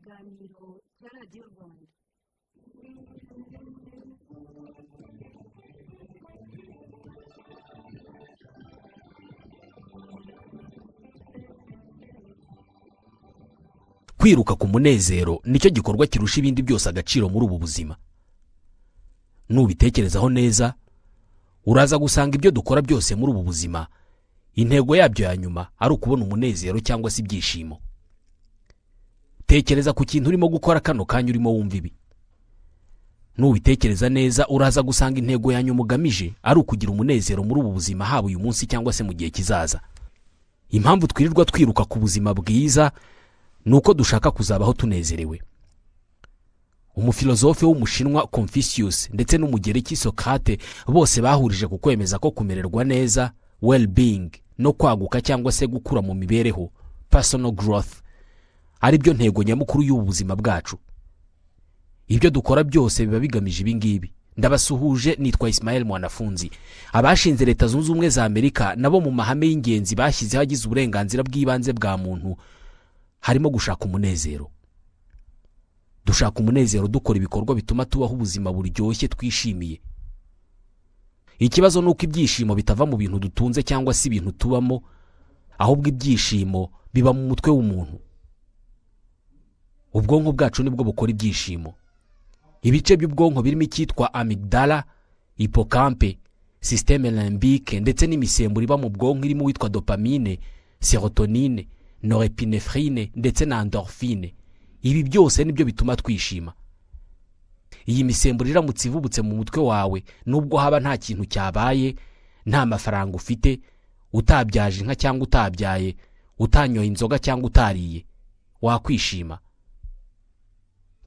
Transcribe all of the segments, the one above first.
ikiganiro cya radiyo Rwanda. Kwiruka ku munezero nicyo gikorwa kirusha ibindi byose agaciro muri ubu buzima. Nubitekerezaho neza, uraza gusanga ibyo dukora byose muri ubu buzima intego yabyo ya nyuma ari ukubona umunezero cyangwa se ibyishimo. Tekereza ku kintu urimo gukora kano kanya urimo wumva ibi. Nubitekereza neza, uraza gusanga intego ya nyuma ugamije ari ukugira umunezero muri ubu buzima, haba uyu munsi cyangwa se mu gihe kizaza. Impamvu twirirwa twiruka ku buzima bwiza nuko dushaka kuzabaho tunezerewe. Umufilozofe w'umushinwa Confucius ndetse n'umugereki Socrate bose bahurije ku kwemeza ko kumererwa neza, well-being, no kwaguka cyangwa se gukura mu mibereho, personal growth, ari byo ntego nyamukuru y'ubu buzima bwacu. Ibyo dukora byose biba bigamije ibi ngibi. Ndabasuhuje, nitwa Ismael Mwanafunzi. Abashinze Leta Zunze Ubumwe za Amerika nabo mu mahame y'ingenzi bashyizeho agize uburenganzira bw'ibanze bwa muntu harimo gushaka umunezero. Dushaka umunezero dukora ibikorwa bituma tubaho ubuzima buryoshye twishimiye. Ikibazo nuko ibyishimo bitava mu bintu dutunze cyangwa se ibintu tubamo, ahubwo ibyishimo biba mu mutwe w'umuntu. Ubwonko bwacu nibwo bukora ibyishimo. Ibice by'ubwonko birimo icyitwa amygdala, hippocampe, système limbique ndetse n'imisemburo iba mu bwonko irimo witwa dopamine, serotonine, norepinephrine ndetse na endorphine. Ibi byose nibyo bituma twishima. Iyi misemburo iramutse ivubutse mu mutwe wawe, nubwo haba nta kintu cyabaye, nta mafaranga ufite, utabyaje inka cyangwa utabyaye, utanyoye inzoga cyangwa utariye, wakwishima.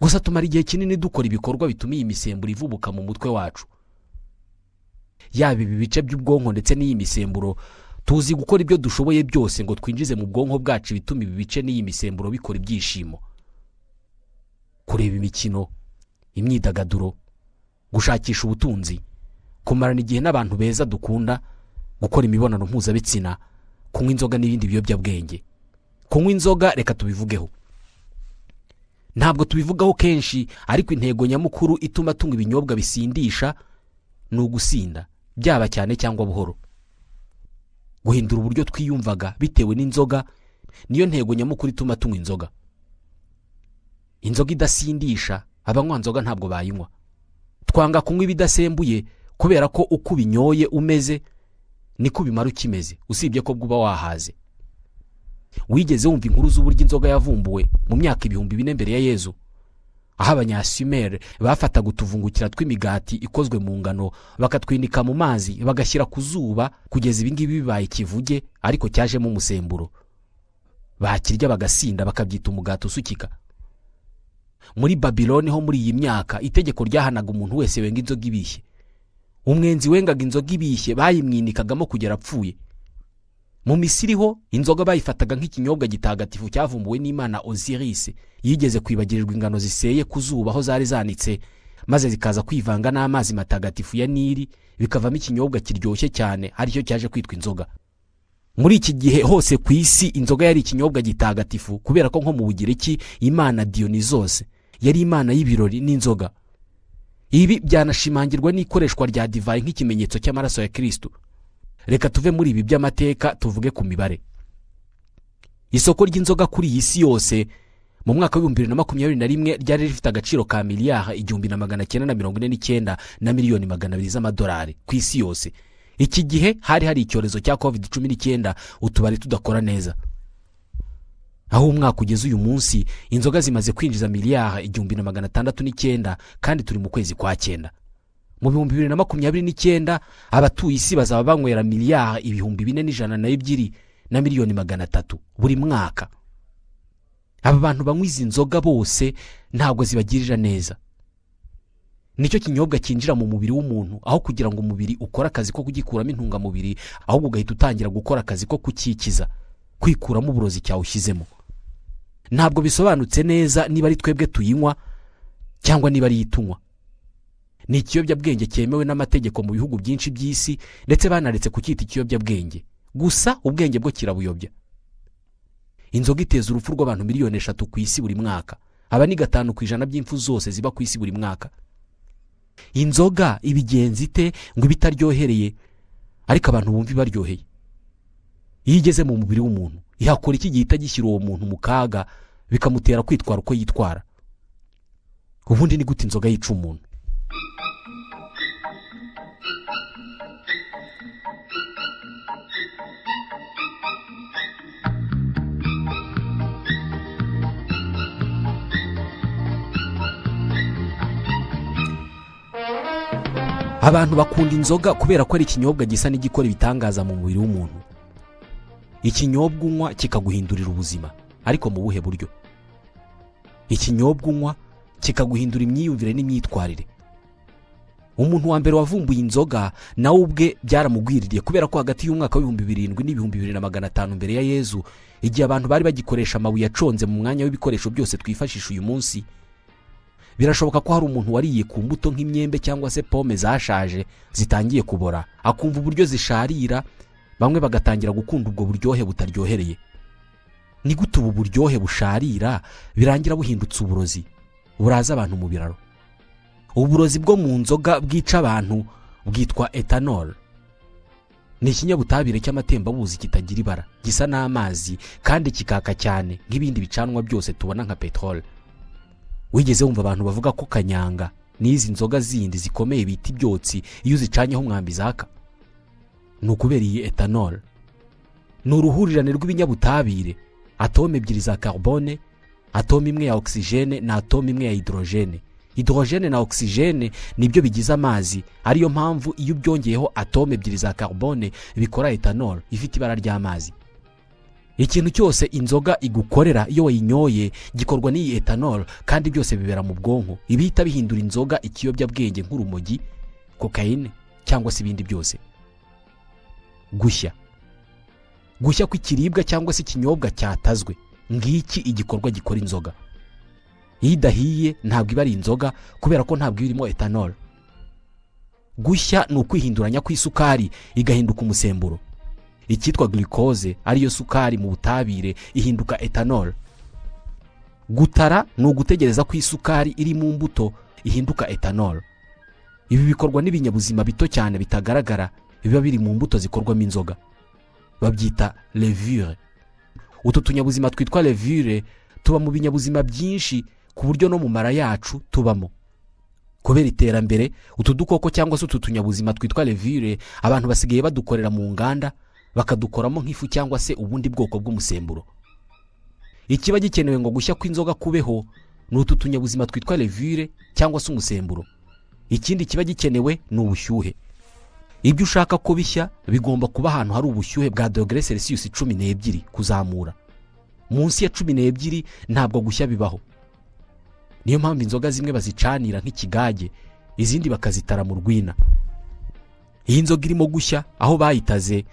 Gusa tumara igihe kinini dukora ibikorwa bituma iyi misemburo ivubuka mu mutwe wacu. Yaba ibi bice by'ubwonko ndetse n'iyi misemburo, tuzi gukora ibyo dushoboye byose ngo twinjize mu bwonko bwacu bituma ibi bice n'iyi misemburo bikora ibyishimo. Kureba imikino, imyidagaduro, gushakisha ubutunzi, kumarana igihe n'abantu beza dukunda, gukora imibonano mpuzabitsina, kunywa inzoga n'ibindi biyobyabwenge. Kunywa inzoga reka tubivugeho. Ntabwo tubivugaho kenshi, ariko intego nyamukuru ituma tunywa ibinyobwa bisindisha ni ugusinda, byaba cyane cyangwa buhoro. Guhindura uburyo twiyumvaga bitewe n'inzoga niyo ntego nyamukuru ituma tunywa inzoga. Inzoga idasindisha, abanywa nzoga ntabwo bayinywa. Twanga kunywa ibidasembuye kubera ko uko binyoye umeze niko bimara ukimeze, usibye ko bwuba wahaze. Wigeze wumva inkuru z'uburyo inzoga yavumbuwe mu myaka 2000 mbere ya Yezu, aho abanyasumer bafataga utuvungukira tw'imigati ikozwe mu ngano bakatwinika mu mazi bagashyira ku zuba kugeza ibingibi bibaye ikivuge, ariko cyajemo umusemburo. Bakirya bagasinda bakabyita umugati usukika. Muri Babiloni ho muri iyi myaka itegeko ryahanaga umuntu wese wenga inzoga ibishye. Umwenzi wengaga inzoga ibishye bayimwinikagamo kugera apfuye. Mu Misiri ho inzoga bayifataga nk'ikinyobwa gitagatifu cyavumbuwe n'Imana Osiris, yigeze kwibagirirwa ingano ziseye ku zuba aho zari zanitse, maze zikaza kwivanga n'amazi matagatifu ya Nili, bikavamo ikinyobwa kiryoshye cyane, aricyo cyaje kwitwa inzoga. Muri iki gihe hose ku isi inzoga yari ikinyobwa gitagatifu, kubera ko nko mu Bugiriki Imana Dionysos yari imana y'ibirori n'inzoga. Ibi byanashimangirwa n'ikoreshwa rya divayi nk'ikimenyetso cy'amaraso ya Kristo. Reka tuve muri ibi by'amateka tuvuge ku mibare. Isoko ry'inzoga kuri iyi si yose mu mwaka wa 2021 ryari rifite agaciro ka miliyari 1,949 na miliyoni 200 z'amadolari ku isi yose. Iki gihe hari icyorezo cya COVID-19, utubari tudakora neza. Aho umwaka ugeze uyu munsi inzoga zimaze kwinjiza miliyari 1,609 kandi turi mu kwezi kwa 9. Mu 2029 abatuye isi bazaba banywera miliyari 4,102 na miliyoni 300 buri mwaka. Aba bantu banywa izi nzoga bose ntabwo zibagirira neza. Nicyo kinyobwa kinjira mu mubiri w'umuntu, aho kugira ngo umubiri ukora akazi ko kugikuramo intungamubiri, ahubwo ugahita utangira gukora akazi ko kukikiza, kwikuramo uburozi cyawushyizemo. Ntabwo bisobanutse neza niba ari twebwe tuyinywa cyangwa niba ari yitunywa. Ni ikiyobyabwenge cyemewe n'amategeko mu bihugu byinshi by'isi, ndetse banaretse kucyita ikiyobyabwenge. Gusa ubwenge bwo kirabuyobya. Inzoga iteza urupfu rw'abantu miliyoni 3 ku isi buri mwaka. aba ni 5% by'impfu zose ziba ku isi buri mwaka. Inzoga ibigenza ite ngo ibitaryohereye ariko abantu bumva baryoheye? Iyo igeze mu mubiri w'umuntu ihakora iki gihita gishyira uwo muntu mu kaga bikamutera kwitwara uko yitwara? Ubundi ni gute inzoga yica umuntu? Abantu bakunda inzoga kubera ko ari ikinyobwa gisa n'igikora ibitangaza mu mubiri w'umuntu. Ikinyobwa unywa kikaguhindurira ubuzima, ariko mu buhe buryo? Ikinyobwa unywa kikaguhindura imyiyumvire n'imyitwarire. Umuntu wa mbere wavumbuye inzoga nawe ubwe byaramugwiririye kubera ko hagati y'umwaka wa 2007 n'ibihumbi 2500 mbere ya Yezu, igihe abantu bari bagikoresha amabuye aconze mu mwanya w'ibikoresho byose twifashisha uyu munsi, birashoboka ko hari umuntu wariye ku mbuto nk'imyembe cyangwa se pome zashaje zitangiye kubora, akumva uburyo zisharira, bamwe bagatangira gukunda ubwo buryohe butaryohereye. Ni gute ubu buryohe busharira birangira buhindutse uburozi buraza abantu mu biraro? Uburozi bwo mu nzoga bwica abantu bwitwa ethanol. Ni ikinyabutabire cy'amatembabuzi kitagira ibara, gisa n'amazi kandi kikaka cyane nk'ibindi bicanwa byose tubona nka petrol. Wigeze wumva abantu bavuga ko kanyanga n'izi nzoga zindi zikomeye biti byotsi iyo uzicanyeho umwambi zaka? Ni ukubera iyi ethanol. Ni uruhurirane rw'ibinyabutabire, atome ebyiri za carbone, atome imwe ya oxygene na atome imwe ya hydrogene. Hydrogene na oxygene nibyo bigize amazi, ariyo mpamvu iyo byongeyeho atome ebyiri za carbone bikora ethanol ifite ibara ry'amazi. Ikintu cyose inzoga igukorera iyo wayinyoye gikorwa n'iyi ethanol, kandi byose bibera mu bwonko. Ibihita bihindura inzoga ikiyobyabwenge nk'urumogi, cocaine cyangwa se ibindi byose. Gushya kw'ikiribwa cyangwa se ikinyobwa cyatazwe, ngiki igikorwa gikora inzoga. Iyo idahiye ntabwo iba ari inzoga kubera ko ntabwo irimo ethanol. Gushya ni ukwihinduranya kw'isukari igahinduka umusemburo. Icyitwa glucose ariyo sukari mu butabire ihinduka ethanol. Gutara ni ugutegereza ko isukari iri mu mbuto ihinduka ethanol. Ibi bikorwa n'ibinyabuzima bito cyane bitagaragara biba biri mu mbuto zikorwamo inzoga, babyita levure. Utu tunyabuzima twitwa levure tuba mu binyabuzima byinshi ku buryo no mu mara yacu tubamo. Kubera iterambere utu dukoko cyangwa se utu tunyabuzima twitwa levure abantu basigaye badukorera mu nganda bakadukoramo nk'ifu cyangwa se ubundi bwoko bw'umusemburo. Ikiba gikenewe ngo gushya kw'inzoga kubeho ni utu tunyabuzima twitwa levure cyangwa se umusemburo. Ikindi kiba gikenewe ni ubushyuhe. Ibyo ushaka ko bishya bigomba kuba ahantu hari ubushyuhe bwa dogere Celsius 12 kuzamura. Munsi ya 12 ntabwo gushya bibaho. Niyo mpamvu inzoga zimwe bazicanira nk'ikigage, izindi bakazitara mu rwina. Iyi nzoga irimo gushya aho bayitaze,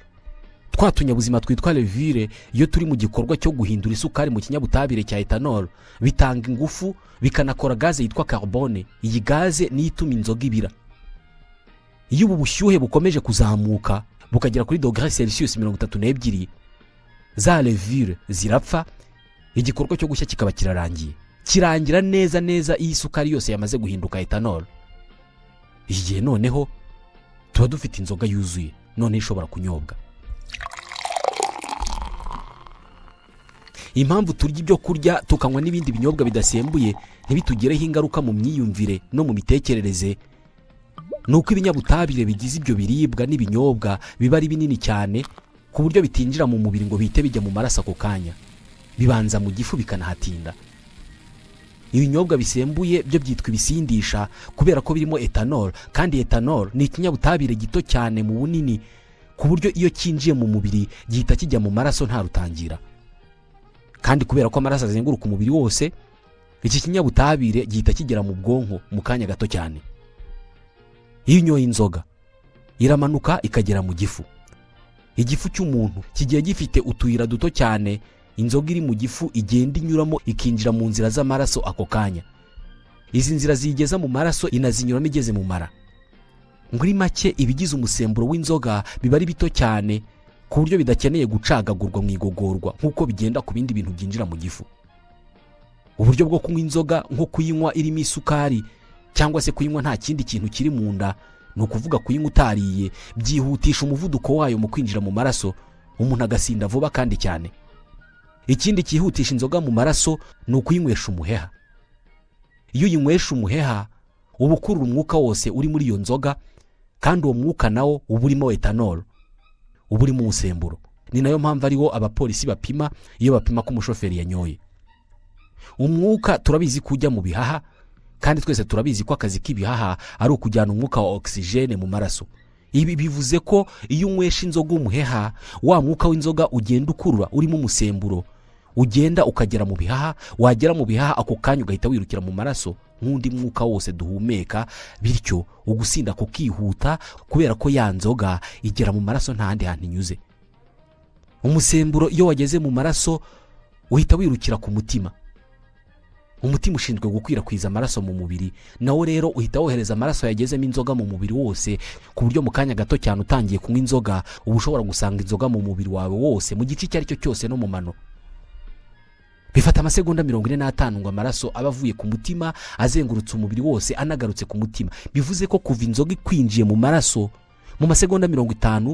twa tunyabuzima twitwa levure iyo turi mu gikorwa cyo guhindura isukari mu kinyabutabire cya ethanol, bitanga ingufu bikanakora gaze yitwa carbone. Iyi gaze ni ituma inzoga ibira. Iyo ubu bushyuhe bukomeje kuzamuka bukagera kuri dogere Celsius 32, za levure zirapfa, igikorwa cyo gushya kikaba kirarangiye. Kirangira neza neza iyi sukari yose yamaze guhinduka ethanol. Igihe noneho tuba dufite inzoga yuzuye, none ishobora kunyobwa. Impamvu turya ibyo kurya tukanywa n'ibindi binyobwa bidasembuye ntibitugereho ingaruka mu myiyumvire no mu mitekerereze, nuko ibinyabutabire bigize ibyo biribwa n'ibinyobwa biba ari binini cyane ku buryo bitinjira mu mubiri ngo bihite bijya mu maraso ako kanya, bibanza mu gifu bikanahatinda. Ibinyobwa bisembuye byo byitwa ibisindisha kubera ko birimo ethanol, kandi ethanol ni ikinyabutabire gito cyane mu bunini ku buryo iyo kinjiye mu mubiri gihita kijya mu maraso nta rutangira. Kandi kubera ko amaraso azenguruka umubiri wose, iki kinyabutabire gihita kigera mu bwonko mu kanya gato cyane. Iyo unyoye inzoga iramanuka ikagera mu gifu. Igifu cy'umuntu kigiye gifite utuyira duto cyane inzoga iri mu gifu igenda inyuramo ikinjira mu nzira z'amaraso ako kanya. Izi nzira zigeza mu maraso inazinyuramo igeze mu mara. Muri make ibigize umusemburo w'inzoga biba ari bito cyane ku buryo bidakeneye gucagagurwa mu igogorwa nk'uko bigenda ku bindi bintu byinjira mu gifu. uburyo bwo kunywa inzoga nko kuyinywa irimo isukari cyangwa se kuyinywa nta kindi kintu kiri mu nda, ni ukuvuga kuyinywa utariye, byihutisha umuvuduko wayo mu kwinjira mu maraso, umuntu agasinda vuba kandi cyane. Ikindi cyihutisha inzoga mu maraso ni ukuyinywesha umuheha. Iyo uyinywesha umuheha uba ukurura umwuka wose uri muri iyo nzoga, kandi uwo mwuka nawo uba urimo etanol, uba urimo umusemburo. Ni nayo mpamvu ariwo abapolisi bapima iyo bapima ko umushoferi yanyoye. Umwuka turabizi ko ujya mu bihaha, kandi twese turabizi ko akazi k'ibihaha ari ukujyana umwuka wa oxygene mu maraso. Ibi bivuze ko iyo unywesha inzoga umuheha, wa mwuka w'inzoga ugenda ukurura urimo umusemburo, ugenda ukagera mu bihaha, wagera mu bihaha ako kanya ugahita wirukira mu maraso nk'undi mwuka wose duhumeka, bityo ugusinda kukihuta kubera ko ya nzoga igera mu maraso nta handi hantu inyuze. Umusemburo iyo wageze mu maraso uhita wirukira ku mutima. Umutima ushinzwe gukwirakwiza amaraso mu mubiri, nawo rero uhita wohereza amaraso yagezemo inzoga mu mubiri wose, ku buryo mu kanya gato cyane utangiye kunywa inzoga uba ushobora gusanga inzoga mu mubiri wawe wose, mu gice icyo ari cyo cyose no mu mano. Bifata amasegonda 45 ngo amaraso aba avuye ku mutima azengurutse umubiri wose anagarutse ku mutima. Bivuze ko kuva inzoga ikwinjiye mu maraso mu masegonda 50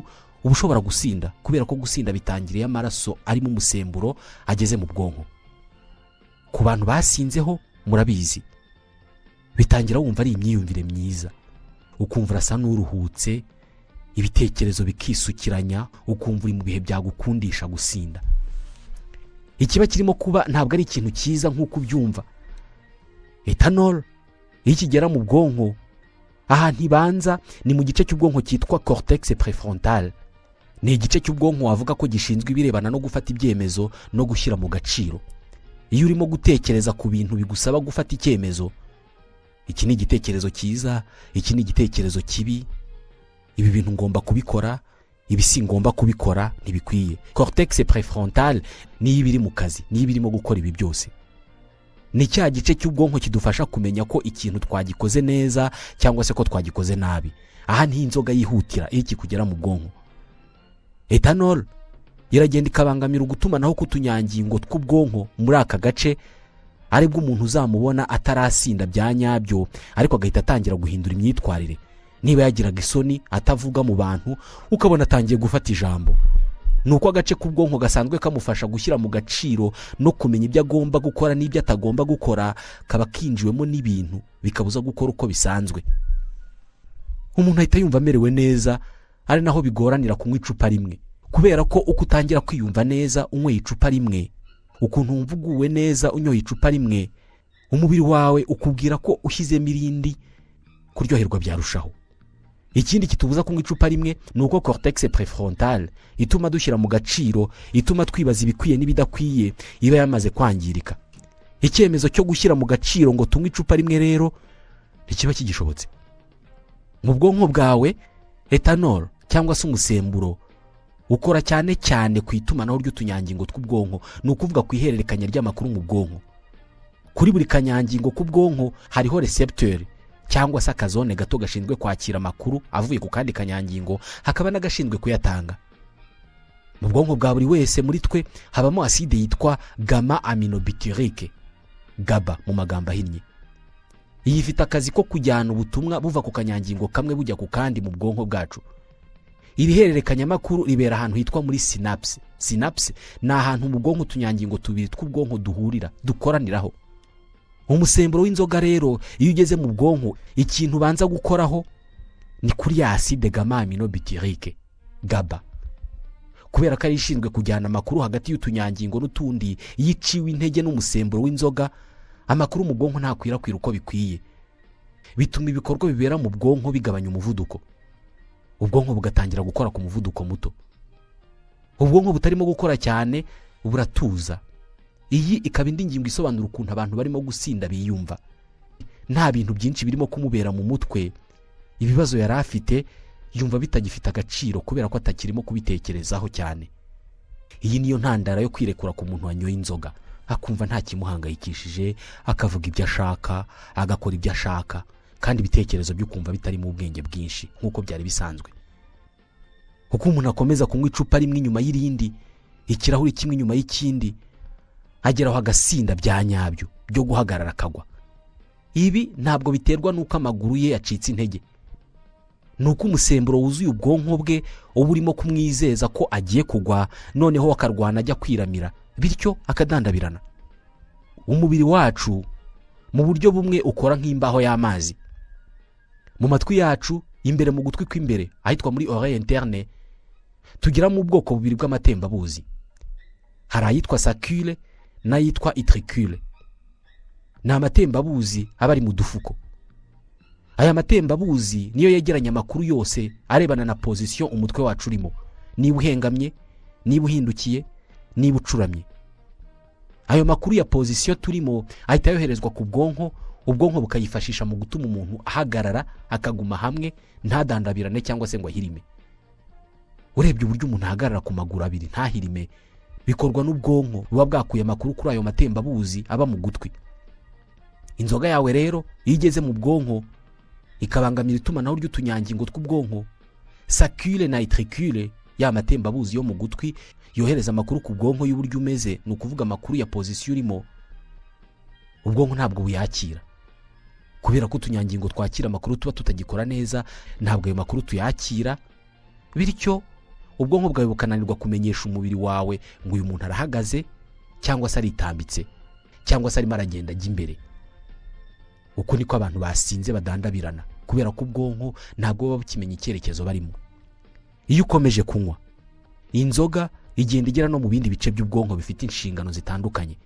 uba ushobora gusinda, kubera ko gusinda bitangiriye amaraso arimo umusemburo ageze mu bwonko. Ku bantu basinzeho murabizi, bitangira wumva ari imyiyumvire myiza, ukumva urasa n'uruhutse, ibitekerezo bikisukiranya, ukumva uri mu bihe byagukundisha gusinda. Ikiba kirimo kuba ntabwo ari ikintu cyiza nk'uko ubyumva. Etanol iyo ikigera mu bwonko, ahantu ibanza ni mu gice cy'ubwonko cyitwa cortex préfrontal. Ni igice cy'ubwonko wavuga ko gishinzwe ibirebana no gufata ibyemezo no gushyira mu gaciro. Iyo urimo gutekereza ku bintu bigusaba gufata icyemezo, iki ni igitekerezo cyiza, iki ni igitekerezo kibi, ibi bintu ngomba kubikora, ibi si ngomba kubikora, ntibikwiye. Cortex préfrontal ni ibiri mu kazi, ni ibirimo gukora ibi byose. Ni cya gice cy'ubwonko kidufasha kumenya ko ikintu twagikoze neza cyangwa se ko twagikoze nabi. Aha ni inzoga yihutira iki kugera mu bwonko. Etanol iragenda ikabangamira ugutumanaho k'utunyangingo tw'ubwonko muri aka gace, aribwo umuntu uzamubona atarasinda bya nyabyo, ariko agahita atangira guhindura imyitwarire. Niba yagiraga isoni atavuga mu bantu, ukabona atangiye gufata ijambo. Nuko agace k'ubwonko gasanzwe kamufasha gushyira mu gaciro no kumenya ibyo agomba gukora n'ibyo atagomba gukora, kaba kinjiwemo n'ibintu bikabuza gukora uko bisanzwe. Umuntu ahita yumva amerewe neza, ari naho bigoranira kunywa icupa rimwe, kubera ko uko utangira kwiyumva neza unyweye icupa rimwe, ukuntu wumva uguwe neza unyoye icupa rimwe, umubiri wawe ukubwira ko ushyizemo irindi, kuryoherwa byarushaho. Ikindi kitubuza kunywa icupa rimwe ni uko cortex préfrontal ituma dushyira mu gaciro, ituma twibaza ibikwiye n'ibidakwiye, iba yamaze kwangirika. Icyemezo cyo gushyira mu gaciro ngo tunywe icupa rimwe rero ntikiba kigishobotse. Mu bwonko bwawe etanol cyangwa se umusemburo ukora cyane cyane ku itumanaho ry'utunyangingo tw'ubwonko, ni ukuvuga ku ihererekanya ry'amakuru mu bwonko. Kuri buri kanyangingo k'ubwonko hariho recepteur cyangwa se akazone gato gashinzwe kwakira amakuru avuye ku kandi kanyangingo, hakaba n'agashinzwe kuyatanga. Mu bwonko bwa buri wese muri twe habamo acide yitwa gamma aminobutyrique, GABA mu magambo ahinnye. Iyi ifite akazi ko kujyana ubutumwa buva ku kanyangingo kamwe bujya ku kandi mu bwonko bwacu. Iri hererekanya amakuru ribera ahantu hitwa muri synapse. Synapse ni ahantu mu bwonko utunyangingo tubiri tw'ubwonko duhurira, dukoraniraho. Umusemburo w'inzoga rero iyo ugeze mu bwonko, ikintu banza gukoraho ni kuri ya acide gamma aminobutyrique, GABA. Kubera ko ari ishinzwe kujyana amakuru hagati y'utunyangingo n'utundi, yiciwe intege n'umusemburo w'inzoga, amakuru mu bwonko ntakwirakwira uko bikwiye. Bituma ibikorwa bibera mu bwonko bigabanya umuvuduko. Ubwonko bugatangira gukora ku muvuduko muto. Ubwonko butarimo gukora cyane buratuza. Iyi ikaba indi ngingo isobanura ukuntu abantu barimo gusinda biyumva. Nta bintu byinshi birimo kumubera mu mutwe, ibibazo yari afite yumva bitagifite agaciro kubera ko atakirimo kubitekerezaho cyane. Iyi niyo ntandara yo kwirekura ku muntu wanyoye inzoga, akumva nta kimuhangayikishije, akavuga ibyo ashaka, agakora ibyo ashaka, kandi ibitekerezo byo kumva bitari mu bwenge bwinshi nk'uko byari bisanzwe. Uko umuntu akomeza kunywa icupa rimwe inyuma y'irindi, ikirahuri kimwe inyuma y'ikindi, ageraho agasinda bya nyabyo byo guhagarara akagwa. Ibi ntabwo biterwa n'uko amaguru ye yacitse intege, nuko umusemburo wuzuye ubwonko bwe uba urimo kumwizeza ko agiye kugwa, noneho akarwana ajya kwiramira, bityo akadandabirana. Umubiri wacu mu buryo bumwe ukora nk'imbaho y'amazi. Mu matwi yacu imbere mu gutwi kw'imbere ahitwa muri oreille interne tugira mu bwoko bubiri bw'amatembabuzi. Hari ayitwa sacule n'ayitwa utricule. Ni amatembabuzi aba ari mu dufuko. Aya matembabuzi niyo yegeranya amakuru yose arebana na position umutwe wacu urimo, niba uhengamye, niba uhindukiye, niba ucuramye. Ayo makuru ya position turimo ahita yoherezwa ku bwonko, ubwonko bukayifashisha mu gutuma umuntu ahagarara akaguma hamwe ntadandabirane cyangwa se ngo ahirime. Urebye uburyo umuntu ahagarara ku maguru abiri ntahirime bikorwa n'ubwonko buba bwakuye amakuru kuri ayo matembabuzi aba mu gutwi. Inzoga yawe rero iyo igeze mu bwonko ikabangamira itumanaho ry'utunyangingo tw'ubwonko, sacule na utricule ya matembabuzi yo mu gutwi yohereza amakuru ku bwonko y'uburyo umeze, ni ukuvuga amakuru ya position urimo, ubwonko ntabwo buyakira. Kubera ko utunyangingo twakira amakuru tuba tutagikora neza, ntabwo ayo makuru tuyakira, bityo ubwonko bwawe bukananirwa kumenyesha umubiri wawe ngo uyu muntu arahagaze cyangwa se aritambitse cyangwa se arimo aragenda ajya imbere. Uko niko abantu basinze badandabirana, kubera ko ubwonko ntabwo buba bukimenya icyerekezo barimo. Iyo ukomeje kunywa inzoga igenda igera no mu bindi bice by'ubwonko bifite inshingano zitandukanye.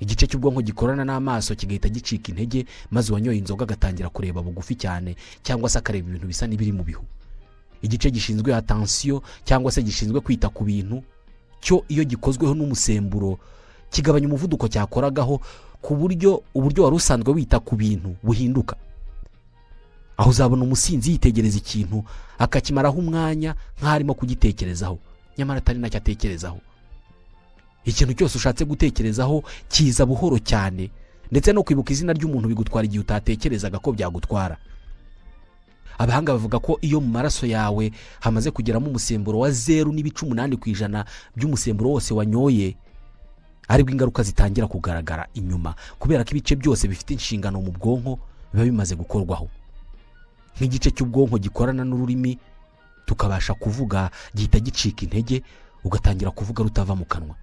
Igice cy'ubwonko gikorana n'amaso kigahita gicika intege, maze uwanyoye inzoga agatangira kureba bugufi cyane cyangwa se akareba ibintu bisa n'ibiri mu bihu. Igice gishinzwe attention cyangwa se gishinzwe kwita ku bintu cyo iyo gikozweho n'umusemburo kigabanya umuvuduko cyakoragaho, ku buryo uburyo wari usanzwe wita ku bintu buhinduka. Aho uzabona umusinzi yitegereza ikintu akakimaraho umwanya nk'arimo kugitekerezaho, nyamara atari nacyo atekerezaho. Ikintu cyose ushatse gutekerezaho kiza buhoro cyane, ndetse no kwibuka izina ry'umuntu bigutwara igihe utatekerezaga ko byagutwara. Abahanga bavuga ko iyo mu maraso yawe hamaze kugeramo umusemburo wa 0.8% by'umusemburo wose wanyoye, aribwo ingaruka zitangira kugaragara inyuma, kubera ko ibice byose bifite inshingano mu bwonko biba bimaze gukorwaho. Nk'igice cy'ubwonko gikorana n'ururimi tukabasha kuvuga gihita gicika intege, ugatangira kuvuga rutava mu kanwa.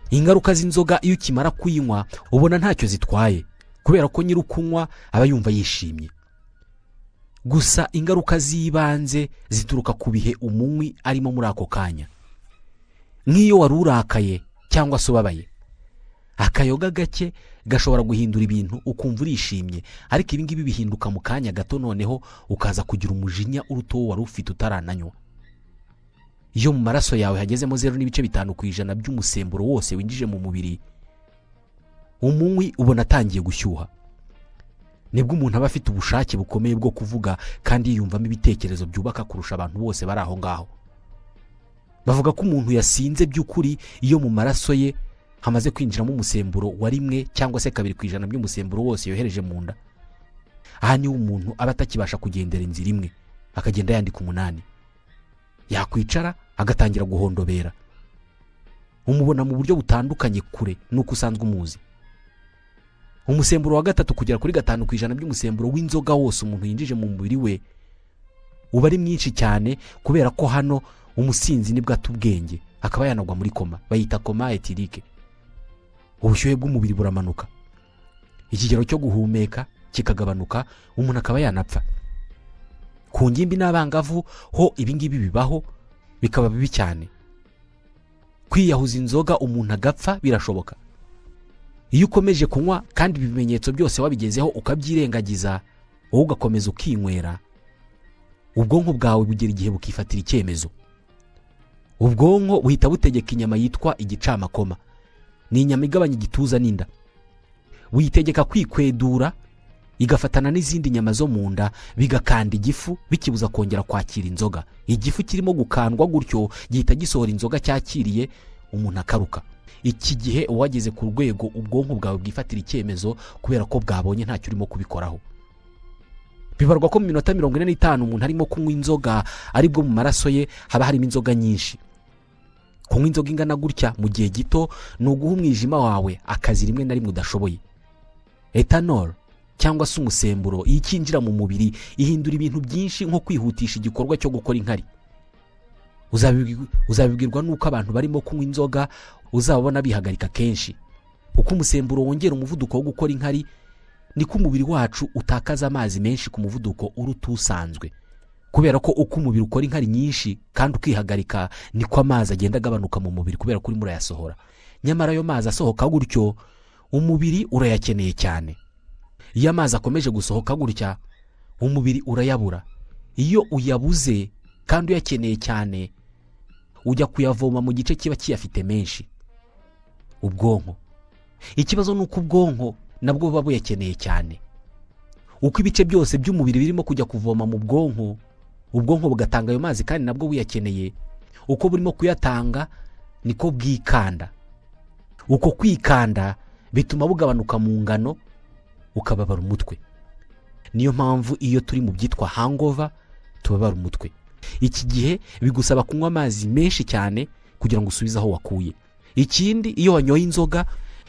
Ingaruka z'inzoga iyo ukimara kuyinywa ubona ntacyo zitwaye, kubera ko nyirukunywa aba yumva yishimye. Gusa ingaruka z'ibanze zituruka ku bihe umunywi arimo muri ako kanya. Nk'iyo wari urakaye cyangwa se ubabaye, akayoga gake gashobora guhindura ibintu ukumva urishimye, ariko ibi ngibi bihinduka mu kanya gato, noneho ukaza kugira umujinya uruto wari ufite utarananywa. Iyo mu maraso yawe hagezemo 0.5% by'umusemburo wose winjije mu mubiri, umunywi ubona atangiye gushyuha. Nibwo umuntu aba afite ubushake bukomeye bwo kuvuga kandi yiyumvamo ibitekerezo byubaka kurusha abantu bose bari aho ngaho. Bavuga ko umuntu yasinze by'ukuri iyo mu maraso ye hamaze kwinjiramo umusemburo wa 1 cyangwa se 2% by'umusemburo wose yohereje mu nda. Aha niho umuntu aba atakibasha kugendera inzira imwe, akagenda yandika 8. Yakwicara agatangira guhondobera. Umubona mu buryo butandukanye kure nuko usanzwe umuzi. Umusemburo wa 3 kugera kuri 5% by'umusemburo w'inzoga wose umuntu yinjije mu mubiri we uba ari mwinshi cyane, kubera ko hano umusinzi nibwo atubwenge akaba yanagwa muri koma, bayita koma etirike. Ubushyuhe bw'umubiri buramanuka, ikigero cyo guhumeka kikagabanuka, umuntu akaba yanapfa. Ku ngimbi n'abangavu ho ibingibi bibaho, bikaba bibi cyane. Kwiyahuza inzoga umuntu agapfa birashoboka. Iyo ukomeje kunywa kandi ibimenyetso byose wabigezeho ukabyirengagiza, wowe ugakomeza ukinywera, ubwonko bwawe bugera igihe bukifatira icyemezo. Ubwonko buhita butegeka inyama yitwa igicamakoma. Ni inyama igabanya igituza n'inda. Buyitegeka kwikwedura, igafatana n'izindi nyama zo mu nda, bigakanda igifu bikibuza kongera kwakira inzoga. Igifu kirimo gukandwa gutyo gihita gisohora inzoga cyakiriye, umuntu akaruka. Iki gihe uwageze ku rwego ubwonko bwawe bwifatira icyemezo, kubera ko bwabonye ntacyo urimo kubikoraho. Bibarwa ko mu minota 45 umuntu arimo kunywa inzoga, aribwo mu maraso ye haba harimo inzoga nyinshi. kunywa inzoga ingana gutya mu gihe gito ni uguha umwijima wawe akazi rimwe na rimwe udashoboye. Ethanol cyangwa se umusemburo iyo ikinjira mu mubiri ihindura ibintu byinshi nko kwihutisha igikorwa cyo gukora inkari. Uzabibwirwa nuko abantu barimo kunywa inzoga uzabona bihagarika kenshi. Uko umusemburo wongera umuvuduko wo gukora inkari niko umubiri wacu utakaza amazi menshi ku muvuduko uruta usanzwe, kubera ko uko umubiri ukora inkari nyinshi kandi ukihagarika niko amazi agenda agabanuka mu mubiri kubera ko urimo urayasohora. Nyamara ayo mazi asohoka gutyo umubiri urayakeneye cyane. Iyo amazi akomeje gusohoka gutya umubiri urayabura. Iyo uyabuze kandi uyakeneye cyane ujya kuyavoma mu gice kiba kiyafite menshi, ubwonko. Ikibazo nuko ubwonko nabwo buba buyakeneye cyane. Uko ibice byose by'umubiri birimo kujya kuvoma mu bwonko, ubwonko bugatanga ayo mazi kandi nabwo buyakeneye. Uko burimo kuyatanga niko bwikanda. Uko kwikanda bituma bugabanuka mu ngano ukababara umutwe. Niyo mpamvu iyo turi mu byitwa hangover tubabara umutwe. Iki gihe bigusaba kunywa amazi menshi cyane kugira ngo usubize aho wakuye. Ikindi, iyo wanyoye inzoga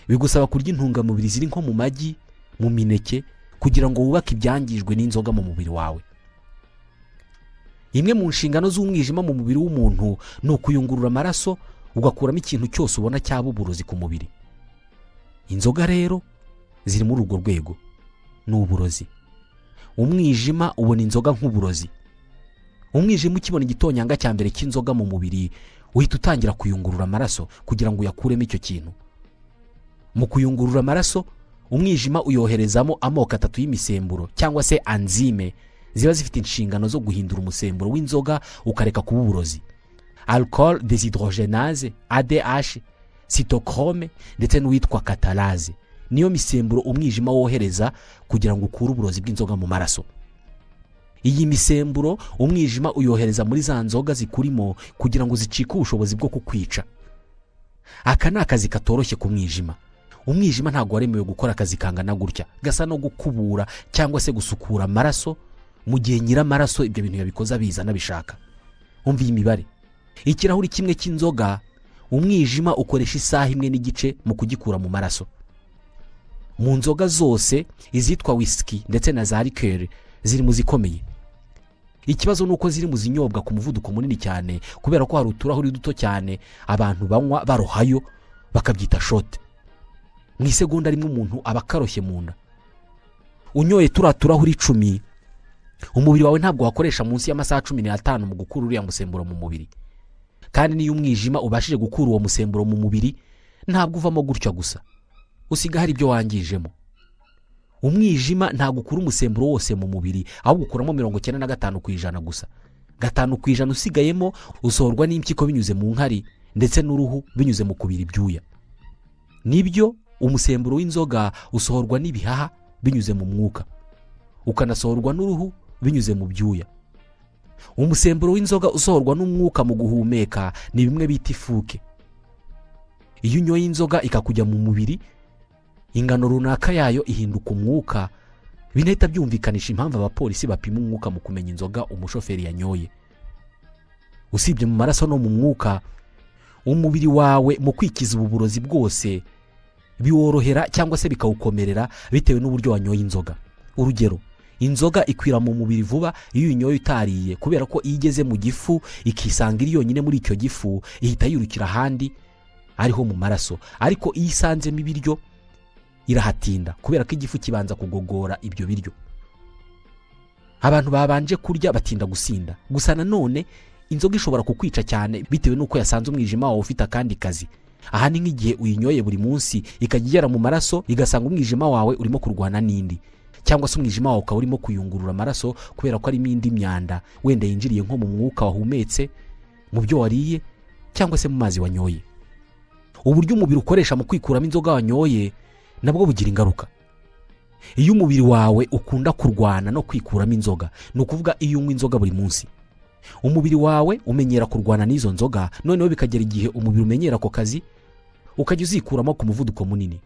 bigusaba kurya intungamubiri ziri nko mu magi, mu mineke kugira ngo wubake ibyangijwe n'inzoga mu mubiri wawe. Imwe mu nshingano z'umwijima mu mubiri w'umuntu ni ukuyungurura amaraso ugakuramo ikintu cyose ubona cyaba uburozi ku mubiri. Inzoga rero ziri muri urwo rwego, ni uburozi. Umwijima ubona inzoga nk'uburozi. Umwijima ukibona igitonyanga cya mbere cy'inzoga mu mubiri uhita utangira kuyungurura amaraso kugira ngo uyakuremo icyo kintu. Mu kuyungurura amaraso umwijima uyoherezamo amoko 3 y'imisemburo cyangwa se enzyme ziba zifite inshingano zo guhindura umusemburo w'inzoga ukareka kuba uburozi. Alcohol dehydrogenase, ADH, cytochrome ndetse n'uwitwa catalase niyo misemburo umwijima wohereza kugira ngo ukure uburozi bw'inzoga mu maraso. Iyi misemburo umwijima uyohereza muri za nzoga zikurimo kugira ngo zicike ubushobozi bwo kukwica. Aka ni akazi katoroshye ku mwijima. Umwijima ntabwo waremewe gukora akazi kangana gutya, gasa no gukubura cyangwa se gusukura amaraso mu gihe nyiramaraso ibyo bintu yabikoza bizana bishaka. Umva iyi mibare: ikirahuri kimwe cy'inzoga umwijima ukoresha isaha imwe n'igice mu kugikura mu maraso. Mu nzoga zose izitwa whisky ndetse na za liqueur ziri mu zikomeye. Ikibazo nuko ziri mu zinyobwa ku muvuduko munini cyane kubera ko hari uturahuri duto cyane abantu banywa barohayo bakabyita shot. Mu isegonda rimwe umuntu aba karoshye mu nda. Unyoye turahuri 10 umubiri wawe ntabwo wakoresha munsi y'amasaha 15 mu gukura uriya musemburo mu mubiri. Kandi niyo umwijima ubashije gukura uwo musemburo mu mubiri ntabwo uvamo gutya gusa, usiga hari ibyo wangijemo. Umwijima ntabwo ukura umusemburo wose mu mubiri, ahubwo ukuramo 95% gusa. 5% usigayemo usohorwa n'impyiko binyuze mu nkari ndetse n'uruhu binyuze mu kubira ibyuya. Nibyo umusemburo w'inzoga usohorwa n'ibihaha binyuze mu mwuka, ukanasohorwa n'uruhu binyuze mu byuya. Umusemburo w'inzoga usohorwa n'umwuka mu guhumeka ni bimwe bita ifuke. Iyo unyoye inzoga ikakujya mu mubiri, ingano runaka yayo ihinduka umwuka, binahita byumvikanisha impamvu abapolisi bapima umwuka mu kumenya inzoga umushoferi yanyoye. Usibye mu maraso no mu mwuka, umubiri wawe mu kwikiza uburozi bwose biworohera cyangwa se bikawukomerera bitewe n'uburyo wanyoye inzoga. Urugero, inzoga ikwira mu mubiri vuba iyo unyoye utariye kubera ko iyo igeze mu gifu ikisanga iri yonyine muri icyo gifu ihita yirukira ahandi ariho mu maraso. Ariko iyo isanzemo ibiryo irahatinda kubera ko igifu kibanza kugogora ibyo biryo. Abantu babanje kurya batinda gusinda. Gusa nanone inzoga ishobora kukwica cyane bitewe nuko yasanze umwijima wawe ufite akandi kazi. Aha ni nk'igihe uyinyoye buri munsi ikagera mu maraso igasanga umwijima wawe urimo kurwana n'indi, cyangwa se umwijima wawe ukaba urimo kuyungurura amaraso kubera ko arimo indi myanda wenda yinjiriye nko mu mwuka wahumetse, mu byo wariye cyangwa se mu mazi wanyoye. Uburyo umubiri ukoresha mu kwikuramo inzoga wanyoye nabwo bugira ingaruka. Iyo umubiri wawe ukunda kurwana no kwikuramo inzoga, ni ukuvuga iyo unywa inzoga buri munsi, umubiri wawe umenyera kurwana n'izo nzoga, noneho bikagera igihe umubiri umenyera ako kazi ukajya uzikuramo ku muvuduko munini.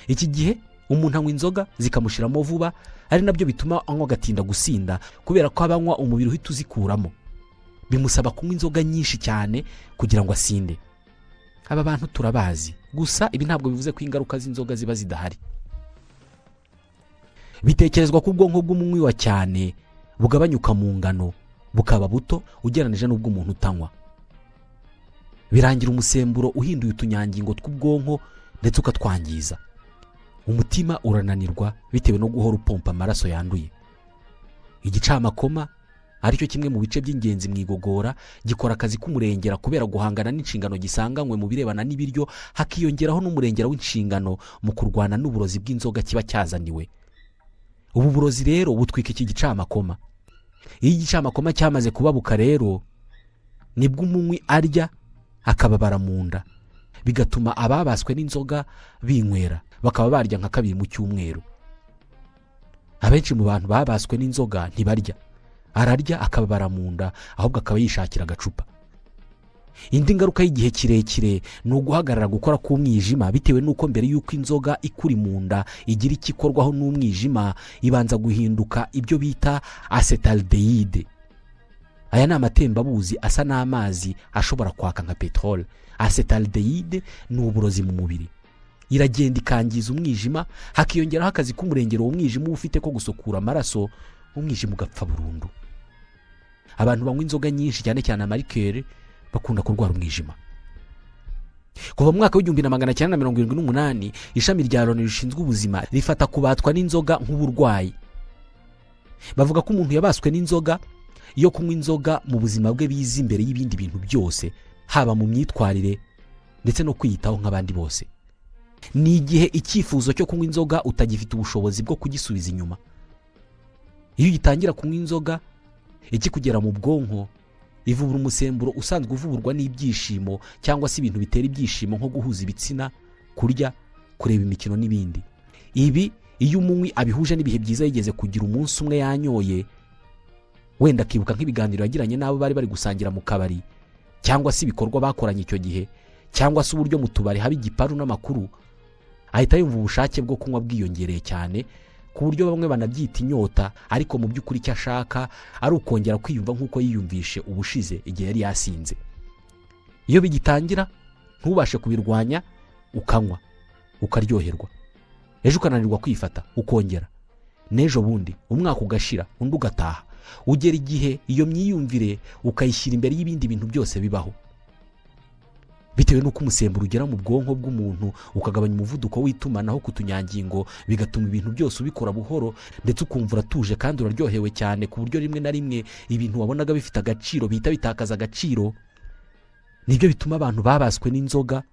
Iki gihe umuntu anywa inzoga zikamushiramo vuba, ari nabyo bituma anywa gatinda gusinda kubera ko abanywa umubiri uhita uzikuramo. Bimusaba kunywa inzoga nyinshi cyane kugira ngo asinde. aba bantu turabazi, gusa ibi ntabwo bivuze ko ingaruka z'inzoga ziba zidahari. Bitekerezwa ko ubwonko bw'umunywi wa cyane bugabanyuka mu ngano bukaba buto ugereranije n'ubw'umuntu utanywa. Birangira umusemburo uhinduye utunyangingo tw'ubwonko ndetse ukatwangiza. Umutima urananirwa bitewe no guhora upompa amaraso yanduye. Igicamakoma aricyo kimwe mu bice by'ingenzi mu igogora gikora akazi k'umurengera kubera guhangana n'inshingano gisanganywe mu birebana n'ibiryo, hakiyongeraho n'umurengera w'inshingano mu kurwana n'uburozi bw'inzoga kiba cyazaniwe. Ubu burozi rero butwika iki gicamakoma. Iyo igicamakoma cyamaze kubabuka rero nibwo umunywi arya akababara mu nda, bigatuma ababaswe n'inzoga binywera bakaba barya nka 2 mu cyumweru. Abenshi mu bantu babaswe n'inzoga ntibarya, ararya akababara mu nda ahubwo akaba yishakira agacupa. Indi ngaruka y'igihe kirekire ni uguhagarara gukora k'umwijima bitewe n'uko mbere y'uko inzoga ikuri mu nda igira ikikorwaho n'umwijima ibanza guhinduka ibyo bita acetaldehyde. Aya ni amatembabuzi asa n'amazi ashobora kwaka nka petrol. Acetaldehyde ni uburozi mu mubiri. Iragenda ikangiza umwijima, hakiyongeraho akazi k'umurengero w'umwijima uba ufite ko gusukura amaraso, umwijima ugapfa burundu. Abantu banywa inzoga nyinshi cyane cyane amarikeri bakunda kurwara umwijima. Kuva mu mwaka w'1978 ishami rya Loni rishinzwe ubuzima rifata kubatwa n'inzoga nk'uburwayi. Bavuga ko umuntu yabaswe n'inzoga iyo kunywa inzoga mu buzima bwe biza imbere y'ibindi bintu byose, haba mu myitwarire ndetse no kwiyitaho nk'abandi bose. Ni igihe icyifuzo cyo kunywa inzoga utagifite ubushobozi bwo kugisubiza inyuma. Iyo ugitangira kunywa inzoga ikikugera mu bwonko ivubura umusemburo usanzwe uvuburwa n'ibyishimo cyangwa se ibintu bitera ibyishimo nko guhuza ibitsina, kurya, kureba imikino n'ibindi. Ibi iyo umunywi abihuje n'ibihe byiza yigeze kugira umunsi umwe yanyoye, wenda akibuka nk'ibiganiro yagiranye n'abo bari bari gusangira mu kabari, cyangwa se ibikorwa bakoranye icyo gihe, cyangwa se uburyo mu tubari haba igiparu n'amakuru, ahita yumva ubushake bwo kunywa bwiyongereye cyane ku buryo bamwe banabyita inyota, ariko mu by'ukuri icyo ashaka ari ukongera kwiyumva nk'uko yiyumvishe ubushize igihe yari yasinze. Iyo bigitangira ntubashe kubirwanya, ukanywa ukaryoherwa, ejo ukananirwa kwifata ukongera, n'ejo bundi umwaka ugashira undi ugataha, ugera igihe iyo myiyumvire ukayishyira imbere y'ibindi bintu byose bibaho. Bitewe n'uko umusemburo ugera mu bwonko bw'umuntu ukagabanya umuvuduko w'itumanaho ku tunyangingo, bigatuma ibintu byose ubikora buhoro ndetse ukumva uratuje kandi uraryohewe cyane ku buryo rimwe na rimwe ibintu wabonaga bifite agaciro bihita bitakaza agaciro. Nibyo bituma abantu babaswe n'inzoga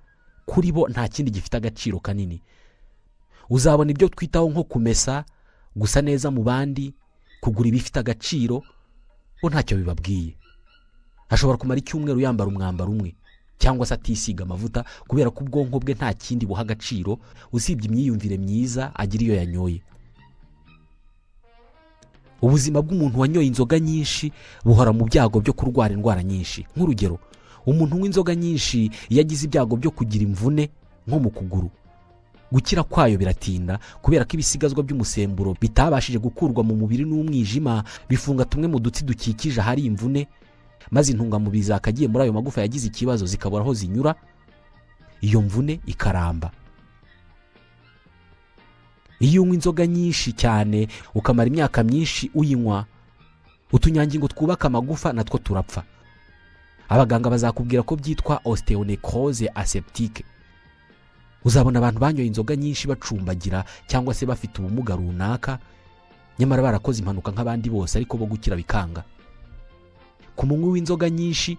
kuri bo nta kindi gifite agaciro kanini. Uzabona ibyo twitaho nko kumesa, gusa neza mu bandi, kugura ibifite agaciro, bo ntacyo bibabwiye. Ashobora kumara icyumweru yambara umwambaro umwe cyangwa se atisiga amavuta kubera ko ubwonko bwe nta kindi buha agaciro usibye imyiyumvire myiza agira iyo yanyoye. Ubuzima bw'umuntu wanyoye inzoga nyinshi buhora mu byago byo kurwara indwara nyinshi. Nk'urugero, umuntu unywa inzoga nyinshi yagize ibyago byo kugira imvune nko mu kuguru. Gukira kwayo biratinda kubera ko ibisigazwa by'umusemburo bitabashije gukurwa mu mubiri n'umwijima bifunga tumwe mu dutsi dukikije ahari imvune, maze intungamubiri zakagiye muri ayo magufa yagize ikibazo zikabura aho zinyura, iyo mvune ikaramba. Iyo unywa inzoga nyinshi cyane ukamara imyaka myinshi uyinywa, utunyangingo twubaka amagufa natwo turapfa. Abaganga bazakubwira ko byitwa osteonecrose aseptique. Uzabona abantu banyoye inzoga nyinshi bacumbagira cyangwa se bafite ubumuga runaka, nyamara barakoze impanuka nk'abandi bose ariko bo gukira bikanga. Ku munywi w'inzoga nyinshi,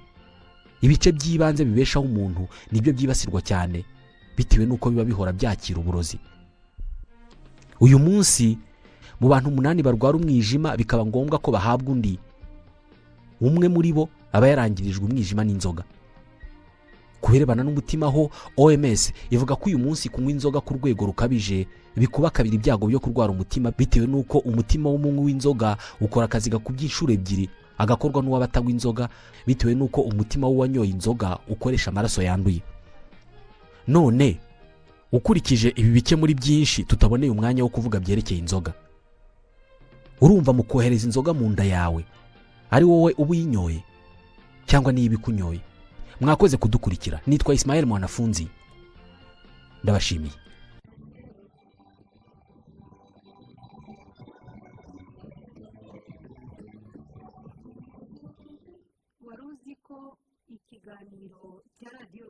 ibice by'ibanze bibeshaho umuntu nibyo byibasirwa cyane bitewe n'uko biba bihora byakira uburozi. Uyu munsi mu bantu 8 barwara umwijima bikaba ngombwa ko bahabwa undi, umwe muri bo aba yarangirijwe umwijima n'inzoga. Kubirebana n'umutima ho, OMS ivuga ko uyu munsi kunywa inzoga ku rwego rukabije bikuba 2 ibyago byo kurwara umutima bitewe n'uko umutima w'umunywi w'inzoga ukora akazi gakubye inshuro 2 agakorwa n'uwabatagwa inzoga bitewe n'uko umutima w'uwanyoye inzoga ukoresha amaraso yanduye. None ukurikije ibi bike muri byinshi tutaboneye umwanya wo kuvuga byerekeye inzoga, urumva mu kohereza inzoga mu nda yawe ari wowe ubuyinyoye cyangwa niba ikunyoye? mwakoze kudukurikira. Nitwa Ismael Mwanafunzi, ndabashimiye. Waruziko ikiganiro cya radiyo